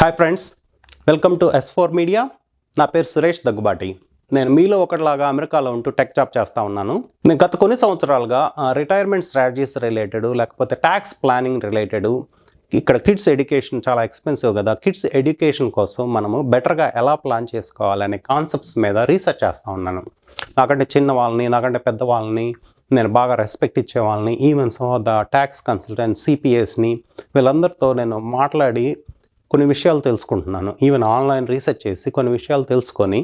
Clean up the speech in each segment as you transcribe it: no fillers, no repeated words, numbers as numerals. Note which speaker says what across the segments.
Speaker 1: Hi friends, welcome to S4 media. నా పేరు సురేష్ దగ్గుబాటి. నేను మీలో ఒకటిలాగా అమెరికాలో ఉంటూ టెక్ జాబ్ చేస్తూ ఉన్నాను. నేను గత కొన్ని సంవత్సరాలుగా రిటైర్మెంట్ స్ట్రాటజీస్ రిలేటెడ్, లేకపోతే ట్యాక్స్ ప్లానింగ్ రిలేటెడ్, ఇక్కడ కిడ్స్ ఎడ్యుకేషన్ చాలా ఎక్స్పెన్సివ్ కదా, కిడ్స్ ఎడ్యుకేషన్ కోసం మనము బెటర్గా ఎలా ప్లాన్ చేసుకోవాలనే కాన్సెప్ట్స్ మీద రీసెర్చ్ చేస్తూ ఉన్నాను. నాకంటే చిన్న వాళ్ళని, నాకంటే పెద్ద వాళ్ళని, నేను బాగా రెస్పెక్ట్ ఇచ్చే వాళ్ళని, even some of the tax consultant, CPAస్ని, వీళ్ళందరితో నేను మాట్లాడి కొన్ని విషయాలు తెలుసుకుంటున్నాను. ఈవెన్ ఆన్లైన్ రీసెర్చ్ చేసి కొన్ని విషయాలు తెలుసుకొని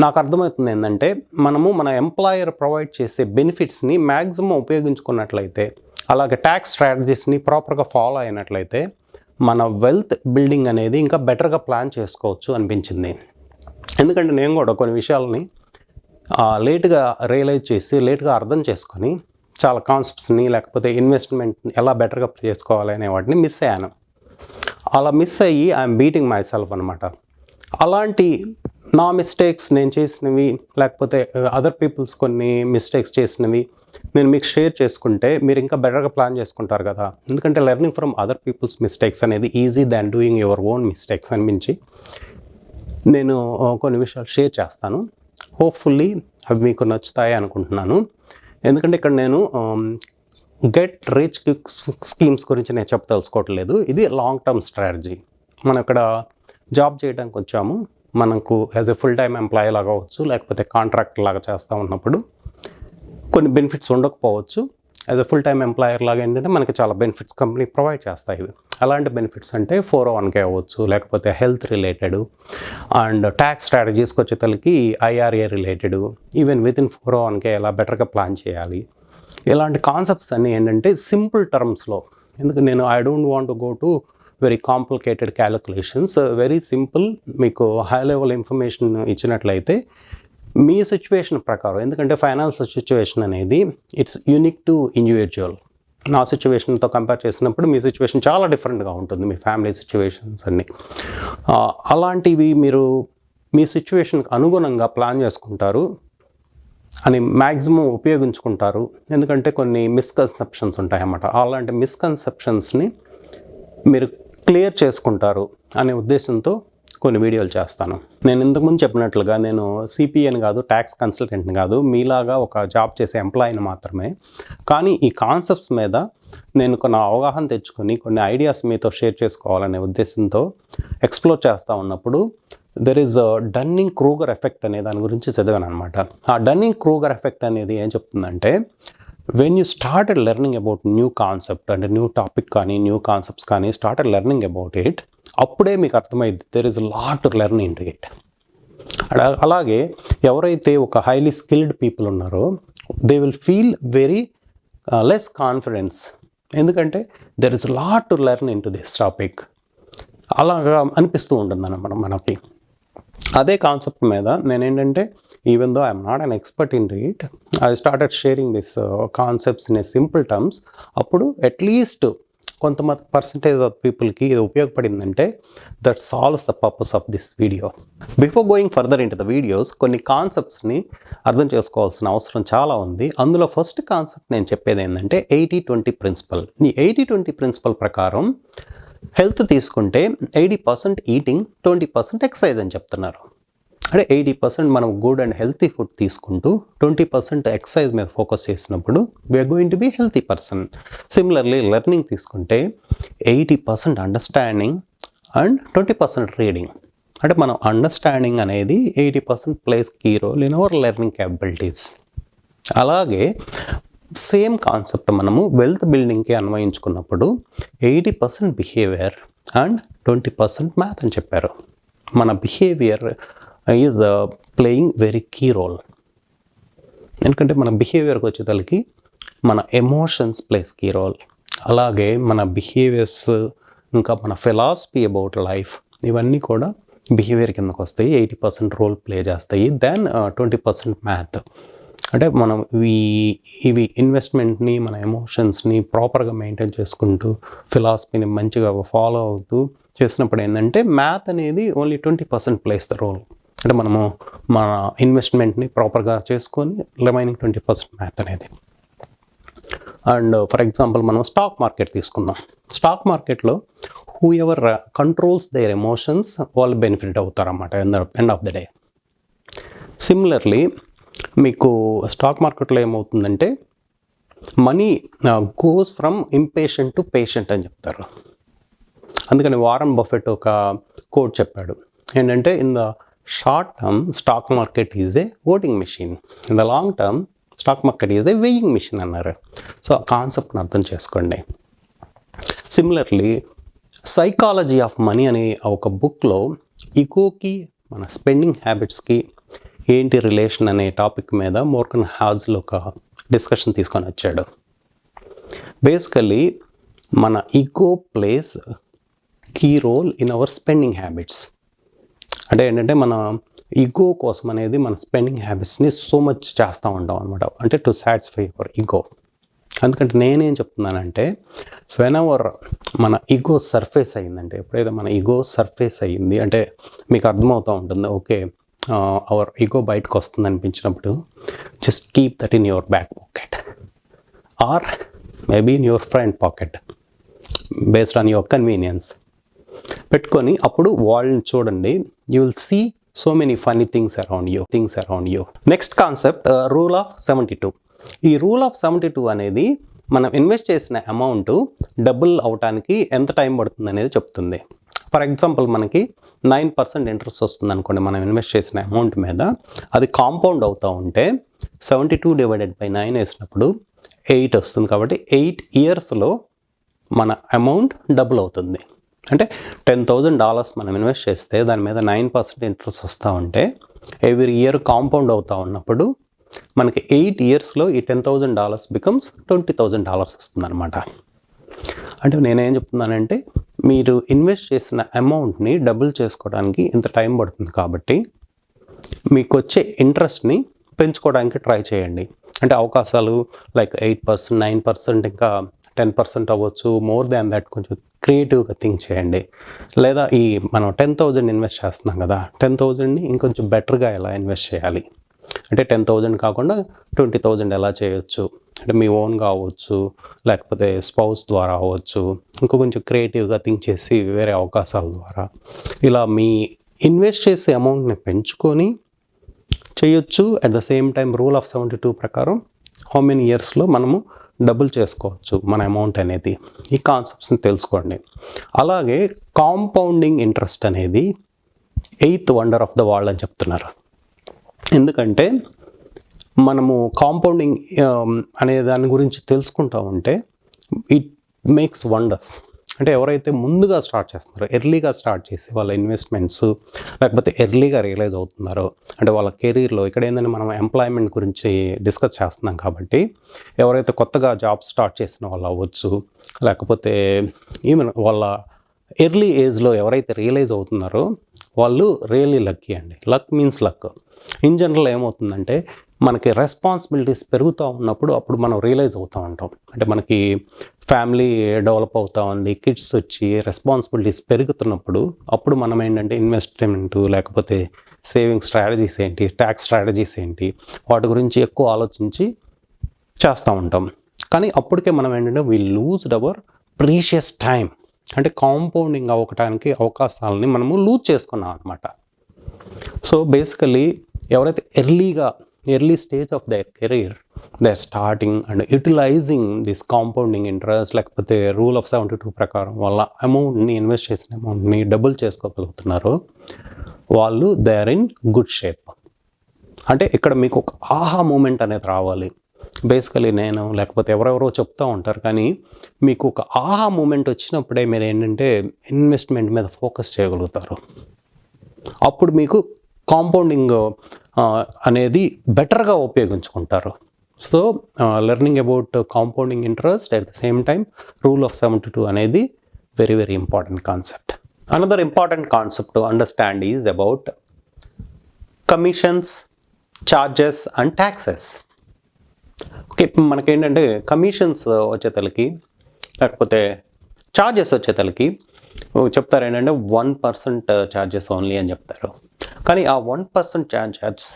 Speaker 1: నాకు అర్థమవుతుంది ఏంటంటే, మనము మన ఎంప్లాయర్ ప్రొవైడ్ చేసే బెనిఫిట్స్ని మ్యాక్సిమం ఉపయోగించుకున్నట్లయితే, అలాగే ట్యాక్స్ స్ట్రాటజీస్ని ప్రాపర్గా ఫాలో అయినట్లయితే మన వెల్త్ బిల్డింగ్ అనేది ఇంకా బెటర్గా ప్లాన్ చేసుకోవచ్చు అనిపించింది. ఎందుకంటే నేను కూడా కొన్ని విషయాలని లేట్గా రియలైజ్ చేసి, లేట్గా అర్థం చేసుకొని చాలా కాన్సెప్ట్స్ని, లేకపోతే ఇన్వెస్ట్మెంట్ ఎలా బెటర్గా చేసుకోవాలి అనే వాటిని మిస్ అయ్యాను. అలా మిస్ అయ్యి ఐఎమ్ బీటింగ్ మై సెల్ఫ్ అనమాట. అలాంటి నా మిస్టేక్స్ నేను చేసినవి, లేకపోతే అదర్ పీపుల్స్ కొన్ని మిస్టేక్స్ చేసినవి నేను మీకు షేర్ చేసుకుంటే మీరు ఇంకా బెటర్గా ప్లాన్ చేసుకుంటారు కదా. ఎందుకంటే learning from other people's mistakes అనేది easy than doing your own mistakes అనిపించి నేను కొన్ని విషయాలు షేర్ చేస్తాను. హోప్ఫుల్లీ అవి మీకు నచ్చుతాయి అనుకుంటున్నాను. ఎందుకంటే ఇక్కడ నేను గెట్ రిచ్ క్విక్ స్కీమ్స్ గురించి నేను చెప్పదలుచుకోవట్లేదు. ఇది లాంగ్ టర్మ్ స్ట్రాటజీ. మనం ఇక్కడ జాబ్ చేయడానికి వచ్చాము, మనకు as a full time employee లాగా అవ్వచ్చు, లేకపోతే కాంట్రాక్ట్ లాగా చేస్తూ ఉన్నప్పుడు కొన్ని బెనిఫిట్స్ ఉండకపోవచ్చు. As a full time employer లాగా ఏంటంటే మనకి చాలా బెనిఫిట్స్ కంపెనీ ప్రొవైడ్ చేస్తాయి. అలాంటి బెనిఫిట్స్ అంటే 401k అవ్వచ్చు, లేకపోతే హెల్త్ రిలేటెడ్, అండ్ ట్యాక్స్ స్ట్రాటజీస్కి వచ్చేతలకి IRA related, even with in 401k ఎలా బెటర్గా ప్లాన్ చేయాలి, ఇలాంటి కాన్సెప్ట్స్ అన్నీ ఏంటంటే సింపుల్ టర్మ్స్లో. ఎందుకు నేను I don't want to go to very complicated calculations, very simple మీకు హై లెవెల్ ఇన్ఫర్మేషన్ ఇచ్చినట్లయితే మీ సిచ్యువేషన్ ప్రకారం. ఎందుకంటే ఫైనాన్షియల్ సిచ్యువేషన్ అనేది ఇట్స్ యూనిక్ టు ఇండివిజువల్. నా సిచ్యువేషన్తో కంపేర్ చేసినప్పుడు మీ సిచ్యువేషన్ చాలా డిఫరెంట్గా ఉంటుంది, మీ ఫ్యామిలీ సిచ్యువేషన్స్ అన్నీ. అలాంటివి మీరు మీ సిచ్యువేషన్కి అనుగుణంగా ప్లాన్ చేసుకుంటారు అని మ్యాక్సిమం ఉపయోగించుకుంటారు. ఎందుకంటే కొన్ని మిస్కన్సెప్షన్స్ ఉంటాయన్నమాట. అలాంటి మిస్కన్సెప్షన్స్ని మీరు క్లియర్ చేసుకుంటారు అనే ఉద్దేశంతో కొన్ని వీడియోలు చేస్తాను. నేను ఇంతకుముందు చెప్పినట్లుగా నేను CPAని కాదు, ట్యాక్స్ కన్సల్టెంట్ని కాదు, మీలాగా ఒక జాబ్ చేసే ఎంప్లాయీని మాత్రమే. కానీ ఈ కాన్సెప్ట్స్ మీద నేను కొన్ని అవగాహన తెచ్చుకొని కొన్ని ఐడియాస్ మీతో షేర్ చేసుకోవాలనే ఉద్దేశంతో ఎక్స్ప్లోర్ చేస్తూ ఉన్నప్పుడు there is dunning Kruger effect అనే దాని గురించి చదివాను అనమాట. ఆ డన్నింగ్ క్రూగర్ ఎఫెక్ట్ అనేది ఏం చెప్తుందంటే, when you started learning about new concept, అంటే న్యూ టాపిక్ కానీ న్యూ కాన్సెప్ట్స్ కానీ స్టార్టెడ్ లెర్నింగ్ అబౌట్ ఇట్, అప్పుడే మీకు అర్థమైంది there is lot to learn into it. అలాగే ఎవరైతే ఒక హైలీ స్కిల్డ్ పీపుల్ ఉన్నారో they will feel very less confidence. ఎందుకంటే there is lot to learn into this topic. అలాగా అనిపిస్తూ ఉంటుంది అన్నమాట మనకి. అదే కాన్సెప్ట్ మీద నేనేంటంటే, even though I'm not an expert into it, I started sharing this concepts in a simple terms. అప్పుడు అట్లీస్ట్ కొంతమంది పర్సంటేజ్ ఆఫ్ పీపుల్కి ఇది ఉపయోగపడిందంటే that solves the purpose of this video. Before going further into the videos, కొన్ని కాన్సెప్ట్స్ని అర్థం చేసుకోవాల్సిన అవసరం చాలా ఉంది. అందులో ఫస్ట్ కాన్సెప్ట్ నేను చెప్పేది ఏంటంటే 80-20 ప్రిన్సిపల్. ఈ 80-20 ప్రిన్సిపల్ ప్రకారం హెల్త్ తీసుకుంటే 80% ఈటింగ్, 20% ఎక్సర్సైజ్ అని చెప్తున్నారు. అంటే 80% మనం గుడ్ అండ్ హెల్తీ ఫుడ్ తీసుకుంటూ 20% ఎక్సర్సైజ్ మీద ఫోకస్ చేసినప్పుడు we're going to be healthy person. Similarly learning తీసుకుంటే 80% అండర్స్టాండింగ్ అండ్ 20% రీడింగ్. అంటే మనం అండర్స్టాండింగ్ అనేది 80% plays key role in our learning capabilities. అలాగే సేమ్ కాన్సెప్ట్ మనము వెల్త్ బిల్డింగ్కి అన్వయించుకున్నప్పుడు 80% బిహేవియర్ అండ్ 20% మ్యాథ్ అని చెప్పారు. మన behaviour is playing very key role. ఎందుకంటే మన బిహేవియర్కి వచ్చేసరికి మన ఎమోషన్స్ ప్లేస్ కీ రోల్. అలాగే మన బిహేవియర్స్, ఇంకా మన ఫిలాసఫీ అబౌట్ లైఫ్, ఇవన్నీ కూడా బిహేవియర్ కిందకు వస్తాయి, 80% రోల్ ప్లే చేస్తాయి. Then 20% math. అంటే మనం ఇవి ఇన్వెస్ట్మెంట్ని, మన ఎమోషన్స్ని ప్రాపర్గా మెయింటైన్ చేసుకుంటూ, ఫిలాసఫీని మంచిగా ఫాలో అవుతూ చేసినప్పుడు ఏంటంటే మ్యాథ్ అనేది ఓన్లీ 20% ప్లేస్ ద రోల్. అంటే మనము మన ఇన్వెస్ట్మెంట్ని ప్రాపర్గా చేసుకొని రిమైనింగ్ 20% మ్యాథ్ అనేది. అండ్ ఫర్ ఎగ్జాంపుల్ మనం స్టాక్ మార్కెట్ తీసుకుందాం. స్టాక్ మార్కెట్లో who ever controls there emotions వాళ్ళు బెనిఫిట్ అవుతారు అన్నమాట end of the day. Similarly మీకు స్టాక్ మార్కెట్లో ఏమవుతుందంటే money goes from impatient to patient అని చెప్తారు. అందుకని వారన్ బఫెట్ ఒక కోట్ చెప్పాడు ఏంటంటే, in the short term stock market is a voting machine, in the long term stock market is a weighing machine అన్నారు. సో ఆ కాన్సెప్ట్ని అర్థం చేసుకోండి. సిమిలర్లీ సైకాలజీ ఆఫ్ మనీ అనే ఒక బుక్లో ఈగోకి మన స్పెండింగ్ హ్యాబిట్స్కి ఏంటి రిలేషన్ అనే టాపిక్ మీద మోర్గన్ హాజల్ ఒక డిస్కషన్ తీసుకొని వచ్చాడు. బేసికలీ మన ego plays key role in our spending habits. అంటే ఏంటంటే మన ఈగో కోసం అనేది మన స్పెండింగ్ హ్యాబిట్స్ని సో మచ్ చేస్తూ ఉంటాం అనమాట, అంటే టు సాటిస్ఫై అవర్ ఈగో. అందుకంటే నేనేం చెప్తున్నానంటే, వెన్ ఎవర్ మన ఈగో సర్ఫేస్ అయ్యిందంటే, ఎప్పుడైతే మన ఈగో సర్ఫేస్ అయ్యింది అంటే మీకు అర్థమవుతూ ఉంటుంది, ఓకే అవర్ ఈగో బయటకు వస్తుంది అనిపించినప్పుడు just keep that in your back pocket or maybe in your front pocket based on your convenience పెట్టుకొని అప్పుడు వాళ్ళని చూడండి. You will see so many funny things around you. Next concept rule of 72. ఈ rule of 72 అనేది మనం invest చేసిన amount double అవటానికి ఎంత టైం పడుతుంది అనేది చెప్తుంది. ఫర్ ఎగ్జాంపుల్ మనకి 9% ఇంట్రెస్ట్ వస్తుంది అనుకోండి మనం ఇన్వెస్ట్ చేసిన అమౌంట్ మీద. అది కాంపౌండ్ అవుతూ ఉంటే 72 డివైడెడ్ బై 9 వేసినప్పుడు 8 వస్తుంది. కాబట్టి 8 ఇయర్స్లో మన అమౌంట్ డబుల్ అవుతుంది. అంటే $10,000 మనం ఇన్వెస్ట్ చేస్తే దాని మీద 9% ఇంట్రెస్ట్ వస్తూ ఉంటే ఎవ్రీ ఇయర్ కాంపౌండ్ అవుతూ ఉన్నప్పుడు మనకి 8 ఇయర్స్లో ఈ $10,000 బికమ్స్ $20,000 వస్తుంది అనమాట. అంటే నేనేం చెప్తున్నానంటే, మీరు ఇన్వెస్ట్ చేసిన అమౌంట్ని డబుల్ చేసుకోవడానికి ఇంత టైం పడుతుంది కాబట్టి మీకు వచ్చే ఇంట్రెస్ట్ని పెంచుకోవడానికి ట్రై చేయండి. అంటే అవకాశాలు లైక్ 8%, 9%, ఇంకా 10% అవ్వచ్చు. మోర్ దాన్ దట్ కొంచెం క్రియేటివ్గా థింక్ చేయండి. లేదా ఈ మనం 10,000 ఇన్వెస్ట్ చేస్తున్నాం కదా, 10,000ని ఇంకొంచెం బెటర్గా ఎలా ఇన్వెస్ట్ చేయాలి అంటే 10,000 కాకుండా 20,000 ఎలా చేయొచ్చు, అంటే మీ ఓన్గా అవ్వచ్చు, లేకపోతే స్పౌస్ ద్వారా అవ్వచ్చు, ఇంకో కొంచెం క్రియేటివ్గా థింక్ చేసి వేరే అవకాశాల ద్వారా ఇలా మీ ఇన్వెస్ట్ చేసే అమౌంట్ని పెంచుకొని చేయొచ్చు. At the same time rule of 72 ప్రకారం హౌ మెనీ ఇయర్స్లో మనము డబుల్ చేసుకోవచ్చు మన అమౌంట్ అనేది. ఈ కాన్సెప్ట్స్ని తెలుసుకోండి. అలాగే కాంపౌండింగ్ ఇంట్రెస్ట్ అనేది 8th wonder of the world అని చెప్తున్నారు. ఎందుకంటే మనము కాంపౌండింగ్ అనే దాని గురించి తెలుసుకుంటా ఉంటే ఇట్ మేక్స్ వండర్స్. అంటే ఎవరైతే ముందుగా స్టార్ట్ చేస్తున్నారో, ఎర్లీగా స్టార్ట్ చేసి వాళ్ళ ఇన్వెస్ట్మెంట్స్ లేకపోతే ఎర్లీగా రియలైజ్ అవుతున్నారో, అంటే వాళ్ళ కెరీర్లో ఇక్కడ ఏంటంటే మనం ఎంప్లాయ్మెంట్ గురించి డిస్కస్ చేస్తున్నాం కాబట్టి ఎవరైతే కొత్తగా జాబ్ స్టార్ట్ చేసిన వాళ్ళు అవ్వచ్చు, లేకపోతే ఈవెన్ వాళ్ళ ఎర్లీ ఏజ్లో ఎవరైతే రియలైజ్ అవుతున్నారో వాళ్ళు రియల్లీ లక్కీ అండి. Luck means luck. In general ఏమవుతుందంటే మనకి రెస్పాన్సిబిలిటీస్ పెరుగుతూ ఉన్నప్పుడు అప్పుడు మనం రియలైజ్ అవుతూ ఉంటాం. అంటే మనకి ఫ్యామిలీ డెవలప్ అవుతూ ఉంది, కిడ్స్ వచ్చి రెస్పాన్సిబిలిటీస్ పెరుగుతున్నప్పుడు అప్పుడు మనం ఏంటంటే ఇన్వెస్ట్మెంట్ లేకపోతే సేవింగ్ స్ట్రాటజీస్ ఏంటి, ట్యాక్స్ స్ట్రాటజీస్ ఏంటి, వాటి గురించి ఎక్కువ ఆలోచించి చేస్తూ ఉంటాం. కానీ అప్పటికే మనం ఏంటంటే we loosed our precious time. అంటే కాంపౌండింగ్ అవ్వటానికి అవకాశాలని మనము లూజ్ చేసుకున్నాం అనమాట. సో బేసికలీ ఎవరైతే early stage of their career they are starting and utilizing this compounding interest లేకపోతే రూల్ ఆఫ్ 72 ప్రకారం వాళ్ళ అమౌంట్ని ఇన్వెస్ట్ చేసిన అమౌంట్ని డబుల్ చేసుకోగలుగుతున్నారో వాళ్ళు they are in good shape. అంటే ఇక్కడ మీకు ఒక ఆహా మూమెంట్ అనేది రావాలి. బేసికలీ నేను లేకపోతే ఎవరెవరో చెప్తూ ఉంటారు, కానీ మీకు ఒక ఆహా మూమెంట్ వచ్చినప్పుడే మీరు ఏంటంటే ఇన్వెస్ట్మెంట్ మీద ఫోకస్ చేయగలుగుతారు. అప్పుడు మీకు కాంపౌండింగ్ అనేది బెటర్గా ఉపయోగించుకుంటారు. So learning about compounding interest at the same time rule of 72 అనేది very very important concept. Another important concept to understand is about commissions, charges and taxes. Okay, మనకేంటంటే కమిషన్స్ వచ్చేతలకి లేకపోతే ఛార్జెస్ వచ్చేతలకి చెప్తారు ఏంటంటే 1% ఛార్జెస్ ఓన్లీ అని చెప్తారు. కానీ ఆ 1% ఛార్జెస్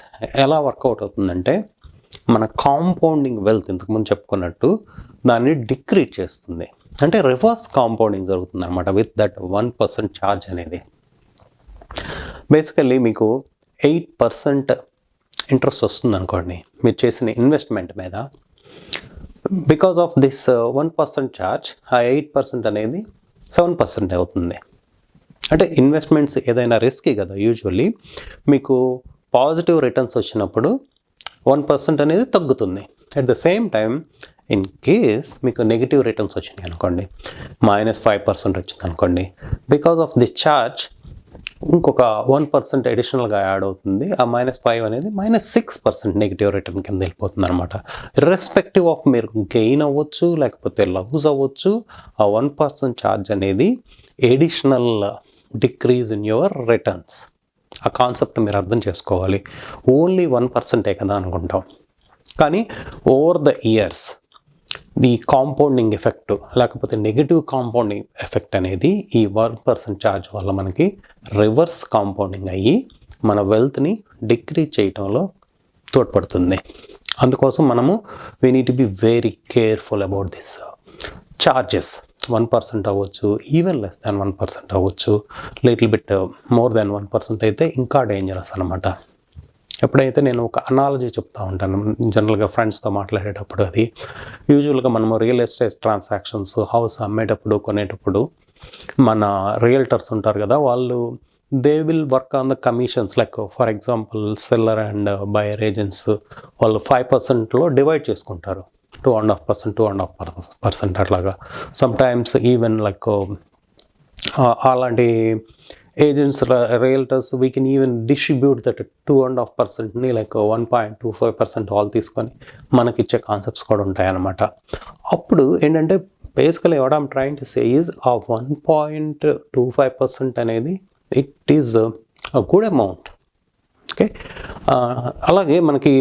Speaker 1: ఎలా వర్కౌట్ అవుతుందంటే మన కాంపౌండింగ్ వెల్త్ ఇంతకుముందు చెప్పుకున్నట్టు దాన్ని డిక్రీజ్ చేస్తుంది. అంటే రివర్స్ కాంపౌండింగ్ జరుగుతుంది అనమాట విత్ దట్ 1% ఛార్జ్ అనేది. బేసికల్లీ మీకు 8% ఇంట్రెస్ట్ వస్తుంది అనుకోండి మీరు చేసిన ఇన్వెస్ట్మెంట్ మీద. బికాస్ ఆఫ్ దిస్ 1% ఛార్జ్ ఆ 8% అనేది 7% అవుతుంది. అంటే ఇన్వెస్ట్మెంట్స్ ఏదైనా రిస్కీ కదా, యూజువల్లీ మీకు పాజిటివ్ రిటర్న్స్ వచ్చినప్పుడు 1% అనేది తగ్గుతుంది. At the same time in case మీకు నెగిటివ్ రిటర్న్స్ వచ్చినాయి అనుకోండి, -5% వచ్చింది అనుకోండి, బికాస్ ఆఫ్ దిస్ ఛార్జ్ ఇంకొక 1% అడిషనల్గా యాడ్ అవుతుంది. ఆ -5 అనేది -6% నెగిటివ్ రిటర్న్ కింద వెళ్ళిపోతుంది అనమాట. ఇర్రెస్పెక్టివ్ ఆఫ్ మీరు గెయిన్ అవ్వచ్చు లేకపోతే లూజ్ అవ్వచ్చు, ఆ 1% ఛార్జ్ అనేది additional decrease in your returns. ఆ కాన్సెప్ట్ మీరు అర్థం చేసుకోవాలి. ఓన్లీ 1% కదా అనుకుంటాం, కానీ over the years the compounding effect లేకపోతే నెగిటివ్ కాంపౌండింగ్ ఎఫెక్ట్ అనేది ఈ 1% ఛార్జ్ వల్ల మనకి రివర్స్ కాంపౌండింగ్ అయ్యి మన వెల్త్ని డిక్రీజ్ చేయటంలో తోడ్పడుతుంది. అందుకోసం మనము we need to be very careful about this charges. 1% అవ్వచ్చు, ఈవెన్ లెస్ దాన్ 1% అవ్వచ్చు, లిటిల్ బిట్ మోర్ దాన్ 1% అయితే ఇంకా డేంజరస్ అనమాట. ఎప్పుడైతే నేను ఒక అనాలజీ చెప్తూ ఉంటాను జనరల్గా ఫ్రెండ్స్తో మాట్లాడేటప్పుడు, అది యూజువల్గా మనము రియల్ ఎస్టేట్ ట్రాన్సాక్షన్స్ హౌస్ అమ్మేటప్పుడు కొనేటప్పుడు మన రియల్టర్స్ ఉంటారు కదా, వాళ్ళు they will work on the commissions. Like for example seller and buyer agents వాళ్ళు 5%లో డివైడ్ చేసుకుంటారు. 2.5% అట్లాగా. సమ్టైమ్స్ ఈవెన్ లైక్ అలాంటి agents realtors we can even distribute that 2.5%ని లైక్ 1.25% వాళ్ళు తీసుకొని మనకిచ్చే కాన్సెప్ట్స్ కూడా ఉంటాయన్నమాట. అప్పుడు ఏంటంటే basically what I'm trying to say is ఆ 1.25% అనేది it is a good amount. Okay, అలాగే మనకి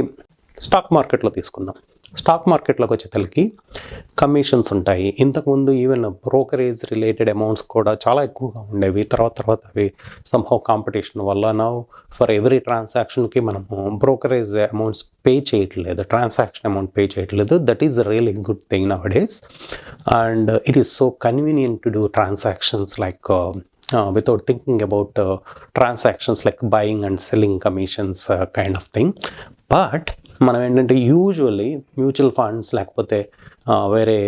Speaker 1: స్టాక్ మార్కెట్లో తీసుకుందాం. స్టాక్ మార్కెట్లోకి వచ్చేసరికి కమిషన్స్ ఉంటాయి. ఇంతకుముందు ఈవెన్ బ్రోకరేజ్ రిలేటెడ్ అమౌంట్స్ కూడా చాలా ఎక్కువగా ఉండేవి. తర్వాత అవి సమ్హౌ కాంపిటీషన్ వల్ల నౌ ఫర్ ఎవ్రీ ట్రాన్సాక్షన్కి మనము బ్రోకరేజ్ అమౌంట్స్ పే చేయట్లేదు, ట్రాన్సాక్షన్ అమౌంట్ పే చేయట్లేదు. That is really good thing now days. And it is so convenient to do transactions like without thinking about transactions like buying and selling commissions kind of thing. But మనం ఏంటంటే usually mutual funds లేకపోతే వేరే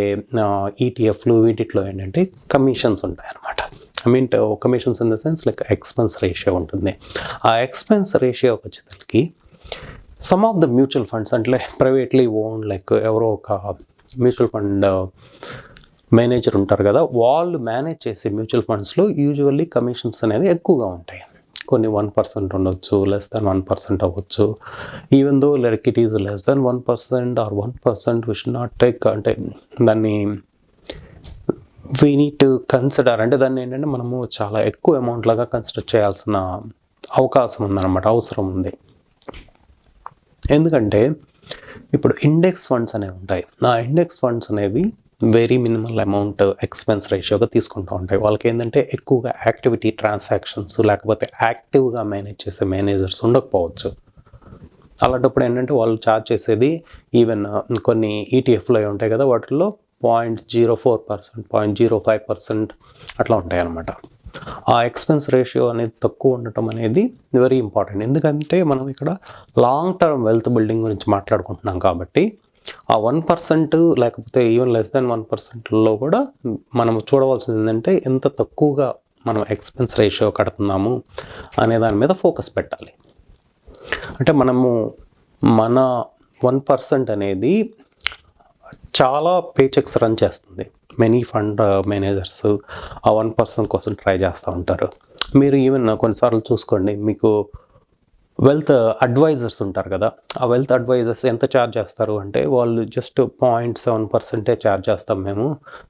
Speaker 1: ఈటీఎఫ్లు వీటిలో ఏంటంటే commissions ఉంటాయి అన్నమాట. I mean commissions in the sense like expense ratio ఉంటుంది. ఆ ఎక్స్పెన్స్ రేషియో వచ్చేసరికి some of the mutual funds అంటే ప్రైవేట్లీ ఓన్ లైక్ ఎవరో ఒక మ్యూచువల్ ఫండ్ మేనేజర్ ఉంటారు కదా, వాళ్ళు మేనేజ్ చేసే మ్యూచువల్ ఫండ్స్లో యూజువల్లీ కమిషన్స్ అనేవి ఎక్కువగా ఉంటాయి. కొన్ని 1% ఉండొచ్చు, లెస్ దాన్ 1% అవ్వచ్చు. Even though like it is less than 1% or 1% we should not take, అంటే దాన్ని వీ నీడ్ టు కన్సిడర్. అంటే దాన్ని ఏంటంటే మనము చాలా ఎక్కువ అమౌంట్ లాగా కన్సిడర్ చేయాల్సిన అవకాశం ఉందన్నమాట, అవసరం ఉంది. ఎందుకంటే ఇప్పుడు ఇండెక్స్ ఫండ్స్ అనేవి ఉంటాయి. ఆ ఇండెక్స్ ఫండ్స్ అనేవి వెరీ మినిమల్ అమౌంట్ ఎక్స్పెన్స్ రేషియోగా తీసుకుంటూ ఉంటాయి. వాళ్ళకి ఏంటంటే ఎక్కువగా యాక్టివిటీ ట్రాన్సాక్షన్స్ లేకపోతే యాక్టివ్గా మేనేజ్ చేసే మేనేజర్స్ ఉండకపోవచ్చు. అలాంటప్పుడు ఏంటంటే వాళ్ళు ఛార్జ్ చేసేది ఈవెన్ కొన్ని ఈటీఎఫ్లో ఉంటాయి కదా, వాటిల్లో 0.04%, 0.05% అట్లా ఉంటాయి అన్నమాట. ఆ ఎక్స్పెన్స్ రేషియో అనేది తక్కువ ఉండటం అనేది వెరీ ఇంపార్టెంట్. ఎందుకంటే మనం ఇక్కడ లాంగ్ టర్మ్ వెల్త్ బిల్డింగ్ గురించి మాట్లాడుకుంటున్నాం కాబట్టి ఆ 1% లేకపోతే ఈవెన్ లెస్ దాన్ 1%లో కూడా మనం చూడవలసింది ఏంటంటే ఎంత తక్కువగా మనం ఎక్స్పెన్స్ రేషియో కడుతున్నాము అనే దాని మీద ఫోకస్ పెట్టాలి. అంటే మనము మన 1% అనేది చాలా పేచెక్స్ రన్ చేస్తుంది. మెనీ ఫండ్ మేనేజర్స్ ఆ 1% కోసం ట్రై చేస్తూ ఉంటారు. మీరు ఈవెన్ కొన్నిసార్లు చూసుకోండి, మీకు వెల్త్ అడ్వైజర్స్ ఉంటారు కదా, ఆ వెల్త్ అడ్వైజర్స్ ఎంత ఛార్జ్ చేస్తారు అంటే వాళ్ళు జస్ట్ 0.7% ఛార్జ్ చేస్తాం మేము,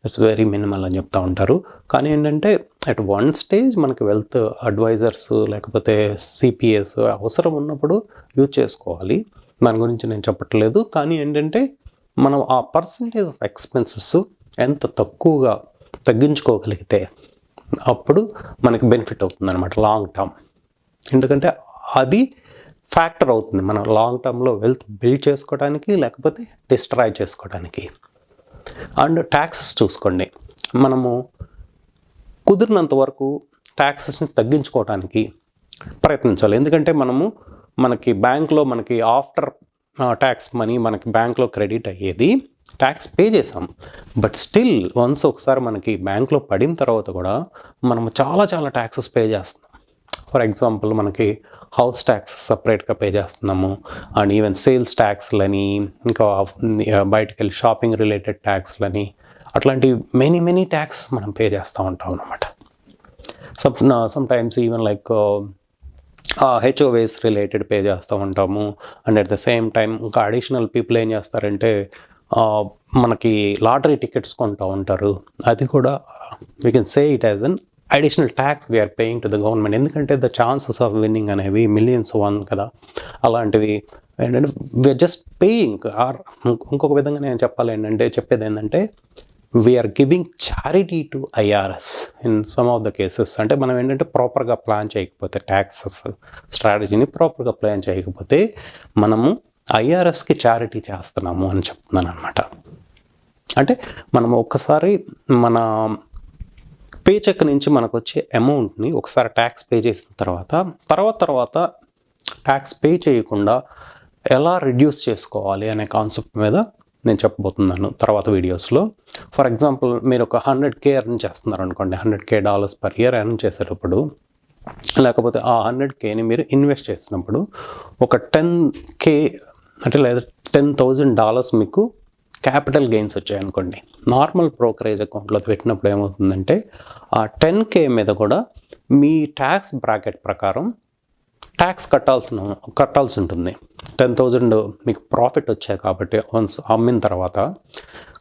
Speaker 1: ఇట్స్ వెరీ మినిమల్ అని చెప్తూ ఉంటారు. కానీ ఏంటంటే అట్ వన్ స్టేజ్ మనకి వెల్త్ అడ్వైజర్స్ లేకపోతే సిపిఎస్ అవసరం ఉన్నప్పుడు యూజ్ చేసుకోవాలి. దాని గురించి నేను చెప్పట్లేదు. కానీ ఏంటంటే మనం ఆ పర్సంటేజ్ ఆఫ్ ఎక్స్పెన్సెస్ ఎంత తక్కువగా తగ్గించుకోగలిగితే అప్పుడు మనకి బెనిఫిట్ అవుతుంది అనమాట లాంగ్ టర్మ్. ఎందుకంటే అది ఫ్యాక్టర్ అవుతుంది మన లాంగ్ టర్మ్లో వెల్త్ బిల్డ్ చేసుకోవడానికి లేకపోతే డిస్ట్రాయ్ చేసుకోవడానికి. అండ్ ట్యాక్సెస్ చూసుకోండి, మనము కుదిరినంత వరకు ట్యాక్సెస్ని తగ్గించుకోవడానికి ప్రయత్నించాలి. ఎందుకంటే మనకి బ్యాంక్లో మనకి ఆఫ్టర్ ట్యాక్స్ మనీ మనకి బ్యాంక్లో క్రెడిట్ అయ్యేది ట్యాక్స్ పే చేసాం. బట్ స్టిల్ వన్స్ ఒకసారి మనకి బ్యాంక్లో పడిన తర్వాత కూడా మనము చాలా ట్యాక్సెస్ పే చేస్తున్నాం. ఫర్ ఎగ్జాంపుల్ మనకి హౌస్ ట్యాక్స్ సపరేట్గా పే చేస్తున్నాము, అండ్ ఈవెన్ సేల్స్ ట్యాక్స్లని, ఇంకా బయటకు వెళ్ళి షాపింగ్ రిలేటెడ్ ట్యాక్స్లని, అట్లాంటి మెనీ ట్యాక్స్ మనం పే చేస్తూ ఉంటాం అన్నమాట. Sometimes even like HOAs related pay చేస్తూ ఉంటాము. And at the same time ఇంకా అడిషనల్ పీపుల్ ఏం చేస్తారంటే మనకి లాటరీ టికెట్స్ కొంటూ ఉంటారు. అది కూడా we can say it as an additional tax we're paying to the government. ఎందుకంటే ద ఛాన్సెస్ ఆఫ్ విన్నింగ్ అనేవి మిలియన్స్ వన్ కదా. అలాంటివి ఏంటంటే వీఆర్ జస్ట్ పేయింగ్. ఇంకొక విధంగా నేను చెప్పేది ఏంటంటే we're giving charity to IRS in some of the cases. అంటే మనం ఏంటంటే ప్రాపర్గా ప్లాన్ చేయకపోతే, ట్యాక్సెస్ స్ట్రాటజీని ప్రాపర్గా ప్లాన్ చేయకపోతే మనము ఐఆర్ఎస్కి చారిటీ చేస్తున్నాము అని చెప్తున్నాను అనమాట. అంటే మనం ఒక్కసారి మన పే చెక్ నుంచి మనకు వచ్చే అమౌంట్ని ఒకసారి ట్యాక్స్ పే చేసిన తర్వాత ట్యాక్స్ పే చేయకుండా ఎలా రిడ్యూస్ చేసుకోవాలి అనే కాన్సెప్ట్ మీద నేను చెప్పబోతున్నాను తర్వాత వీడియోస్లో. ఫర్ ఎగ్జాంపుల్ మీరు ఒక 100K ఎర్న్ చేస్తున్నారు అనుకోండి, $100K పర్ ఇయర్ ఎర్న్ చేసేటప్పుడు, లేకపోతే ఆ 100Kని మీరు ఇన్వెస్ట్ చేసినప్పుడు ఒక 10K అంటే లేదా $10,000 మీకు క్యాపిటల్ గెయిన్స్ వచ్చాయనుకోండి. నార్మల్ బ్రోకరేజ్ అకౌంట్లో పెట్టినప్పుడు ఏమవుతుందంటే ఆ 10K మీద కూడా మీ ట్యాక్స్ బ్రాకెట్ ప్రకారం ట్యాక్స్ కట్టాల్సి ఉంటుంది. 10,000 మీకు ప్రాఫిట్ వచ్చాయి కాబట్టి వన్స్ అమ్మిన తర్వాత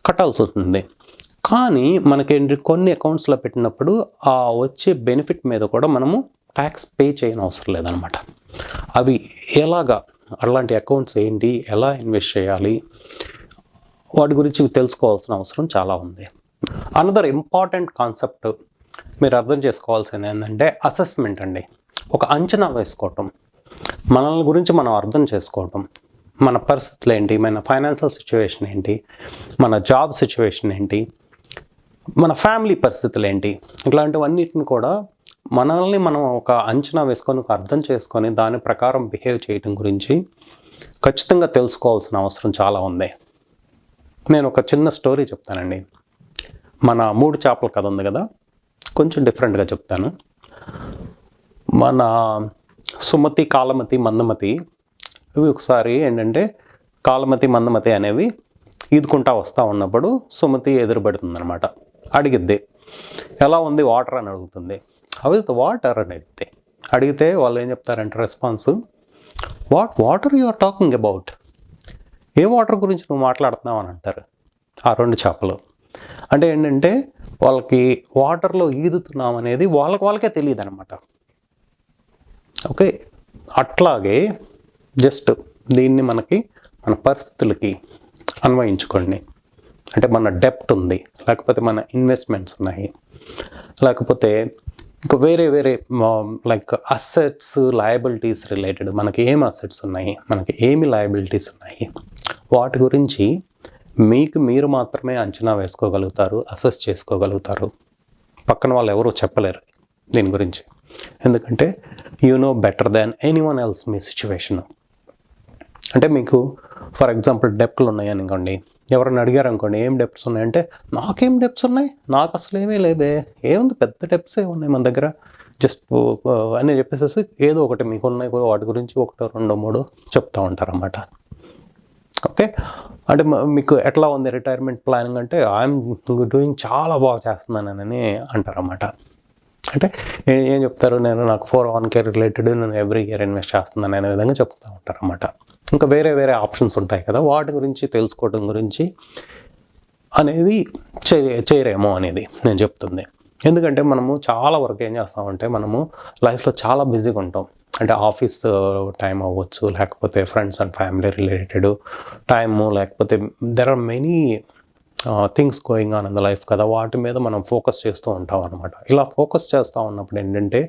Speaker 1: కట్టాల్సి ఉంటుంది. కానీ మనకేంటి కొన్ని అకౌంట్స్లో పెట్టినప్పుడు ఆ వచ్చే బెనిఫిట్ మీద కూడా మనము ట్యాక్స్ పే చేయని అవసరం లేదనమాట. అవి అలాంటి అకౌంట్స్ ఏంటి, ఎలా ఇన్వెస్ట్ చేయాలి, వాటి గురించి తెలుసుకోవాల్సిన అవసరం చాలా ఉంది. అనదర్ ఇంపార్టెంట్ కాన్సెప్ట్ మీరు అర్థం చేసుకోవాల్సింది ఏంటంటే అసెస్మెంట్ అండి. ఒక అంచనా వేసుకోవటం, మనల్ని గురించి మనం అర్థం చేసుకోవటం, మన పరిస్థితులు ఏంటి, మన ఫైనాన్షియల్ సిచ్యువేషన్ ఏంటి, మన జాబ్ సిచ్యువేషన్ ఏంటి, మన ఫ్యామిలీ పరిస్థితులు ఏంటి, ఇట్లాంటివన్నిటిని కూడా మనల్ని మనం ఒక అంచనా వేసుకొని ఒక అర్థం చేసుకొని దాని ప్రకారం బిహేవ్ చేయడం గురించి ఖచ్చితంగా తెలుసుకోవాల్సిన అవసరం చాలా ఉంది. నేను ఒక చిన్న స్టోరీ చెప్తానండి. మన 3 చేపల కథ ఉంది కదా, కొంచెం డిఫరెంట్గా చెప్తాను. మన సుమతి, కాలమతి, మందమతి ఇవి ఒకసారి ఏంటంటే కాలమతి, మందమతి అనేవి ఈదుకుంటా వస్తూ ఉన్నప్పుడు సుమతి ఎదురుపడుతుంది అనమాట. అడిగిద్ది, ఎలా ఉంది వాటర్ అని అడుగుతుంది. హౌ ఇస్ ద వాటర్ అని అడిగితే వాళ్ళు ఏం చెప్తారంటే response, water you are talking about, ఏ వాటర్ గురించి నువ్వు మాట్లాడుతున్నావు అని అంటారు ఆ 2 చేపలు. అంటే ఏంటంటే వాళ్ళకి వాటర్లో ఈదుతున్నాం అనేది వాళ్ళకే తెలియదు అనమాట. ఓకే, అట్లాగే జస్ట్ దీన్ని మన పరిస్థితులకి అన్వయించుకోండి. అంటే మన డెప్ట్ ఉంది, లేకపోతే మన ఇన్వెస్ట్మెంట్స్ ఉన్నాయి, లేకపోతే ఇంకా వేరే లైక్ అసెట్స్, లయబిలిటీస్ రిలేటెడ్ మనకి ఏం అసెట్స్ ఉన్నాయి, మనకి ఏమి లయబిలిటీస్ ఉన్నాయి, వాటి గురించి మీరు మాత్రమే అంచనా వేసుకోగలుగుతారు, అసెస్ చేసుకోగలుగుతారు. పక్కన వాళ్ళు ఎవరూ చెప్పలేరు దీని గురించి. ఎందుకంటే you know better than anyone else me situation. అంటే మీకు ఫర్ ఎగ్జాంపుల్ డెప్ట్లు ఉన్నాయి అనుకోండి, ఎవరైనా అడిగారు అనుకోండి ఏం డెప్ట్స్ ఉన్నాయంటే, నాకేం డెప్ట్స్ ఉన్నాయి, నాకు అసలు ఏమీ లేవే, ఏముంది పెద్ద డెప్ట్సే ఉన్నాయి మన దగ్గర, జస్ట్ అని చెప్పేసి ఏదో ఒకటి మీకు ఉన్నాయి వాటి గురించి 1, 2, 3 చెప్తూ ఉంటారన్నమాట. ఓకే, అంటే మీకు ఎట్లా ఉంది రిటైర్మెంట్ ప్లానింగ్ అంటే ఐఎమ్ డూయింగ్ చాలా బాగా చేస్తున్నానని అంటారన్నమాట. అంటే ఏం చెప్తారు, నాకు 401K రిలేటెడ్ నేను ఎవ్రీ ఇయర్ ఇన్వెస్ట్ చేస్తున్నాను అనే విధంగా చెప్తూ ఉంటారన్నమాట. ఇంకా వేరే ఆప్షన్స్ ఉంటాయి కదా, వాటి గురించి తెలుసుకోవడం గురించి అనేది చేయరేమో అనేది నేను చెప్తుంది. ఎందుకంటే మనము చాలా వరకు ఏం చేస్తామంటే మనము లైఫ్లో చాలా బిజీగా ఉంటాం. అంటే ఆఫీస్ టైం అవ్వచ్చు, లేకపోతే friends and family related time, లేకపోతే there are many things going on in the life కదా, వాటి మీద మనం ఫోకస్ చేస్తూ ఉంటాం అనమాట. ఇలా ఫోకస్ చేస్తూ ఉన్నప్పుడు ఏంటంటే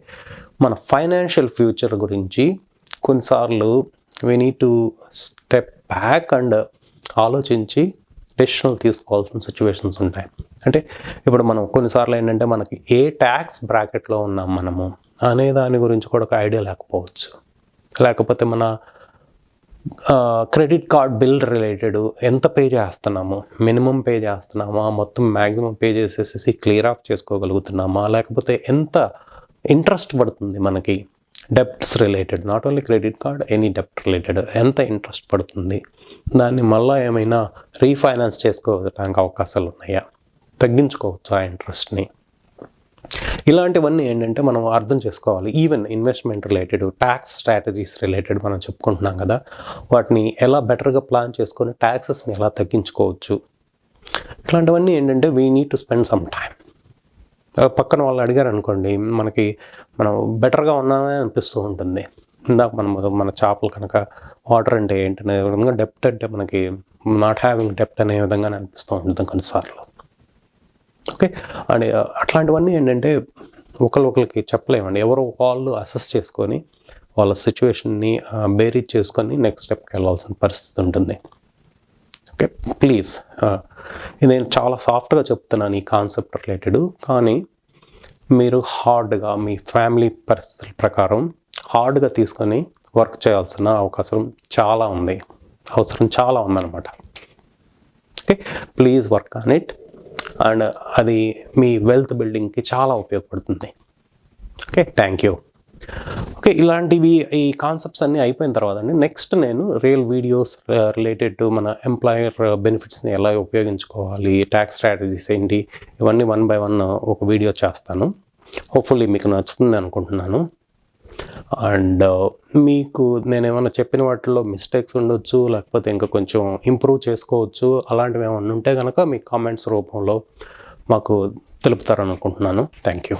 Speaker 1: మన ఫైనాన్షియల్ ఫ్యూచర్ గురించి కొన్నిసార్లు we need to step back and ఆలోచించి డెసిషన్లు తీసుకోవాల్సిన సిచ్యువేషన్స్ ఉంటాయి. అంటే ఇప్పుడు మనం కొన్నిసార్లు ఏంటంటే మనకి ఏ ట్యాక్స్ బ్రాకెట్లో ఉన్నాం మనము అనే దాని గురించి కూడా ఒక ఐడియా లేకపోవచ్చు. లేకపోతే మన క్రెడిట్ కార్డ్ బిల్ రిలేటెడ్ ఎంత పే చేస్తున్నాము, మినిమం పే చేస్తున్నామా, మొత్తం మ్యాక్సిమం పే చేసేసి క్లియర్ ఆఫ్ చేసుకోగలుగుతున్నామా, లేకపోతే ఎంత ఇంట్రెస్ట్ పడుతుంది మనకి debts related, not only credit card, any డెప్ట్ రిలేటెడ్ ఎంత ఇంట్రెస్ట్ పడుతుంది, దాన్ని మళ్ళీ ఏమైనా రీఫైనాన్స్ చేసుకోవడానికి అవకాశాలు ఉన్నాయా, తగ్గించుకోవచ్చు ఆ ఇంట్రెస్ట్ని. ఇలాంటివన్నీ ఏంటంటే మనం అర్థం చేసుకోవాలి. Even investment related, tax strategies related మనం చెప్పుకుంటున్నాం కదా, వాటిని ఎలా బెటర్గా ప్లాన్ చేసుకొని ట్యాక్సెస్ని ఎలా తగ్గించుకోవచ్చు, ఇట్లాంటివన్నీ ఏంటంటే we need to spend some time. పక్కన వాళ్ళు అడిగారు అనుకోండి, మనం బెటర్గా ఉన్నామే అనిపిస్తూ ఉంటుంది. ఇందాక మన చేపలు కనుక వాటర్ అంటే ఏంటనే విధంగా డెప్ట్ అంటే మనకి నాట్ హ్యావింగ్ డెప్ట్ అనే విధంగానే అనిపిస్తూ ఉంటుంది కొన్నిసార్లు. ఓకే, అండ్ అట్లాంటివన్నీ ఏంటంటే ఒకరికి చెప్పలేమండి. ఎవరో వాళ్ళు అసెస్ చేసుకొని వాళ్ళ సిచ్యువేషన్ని బేరీజ్ చేసుకొని నెక్స్ట్ స్టెప్కి వెళ్ళాల్సిన పరిస్థితి ఉంటుంది. ఓకే, ప్లీజ్, నేను చాలా సాఫ్ట్గా చెప్తున్నాను ఈ కాన్సెప్ట్ రిలేటెడ్, కానీ మీరు హార్డ్గా మీ ఫ్యామిలీ పరిస్థితుల ప్రకారం హార్డ్గా తీసుకొని వర్క్ చేయాల్సిన అవసరం చాలా ఉందన్నమాట. Okay, please work on it, and అది మీ వెల్త్ బిల్డింగ్కి చాలా ఉపయోగపడుతుంది. Okay, thank you. ఓకే, ఈ కాన్సెప్ట్స్ అన్నీ అయిపోయిన తర్వాత అండి నెక్స్ట్ నేను రియల్ వీడియోస్ రిలేటెడ్ టు మన ఎంప్లాయర్ బెనిఫిట్స్ని ఎలా ఉపయోగించుకోవాలి, ట్యాక్స్ స్ట్రాటజీస్ ఏంటి, ఇవన్నీ 1 by 1 ఒక వీడియో చేస్తాను. హోప్ఫుల్లీ మీకు నచ్చుతుంది అనుకుంటున్నాను. అండ్ మీకు నేను ఏమైనా చెప్పిన వాటిల్లో మిస్టేక్స్ ఉండొచ్చు, లేకపోతే ఇంకా కొంచెం ఇంప్రూవ్ చేసుకోవచ్చు, అలాంటివి ఏమైనా ఉంటే కనుక మీ కామెంట్స్ రూపంలో మాకు తెలుపుతారనుకుంటున్నాను. Thank you.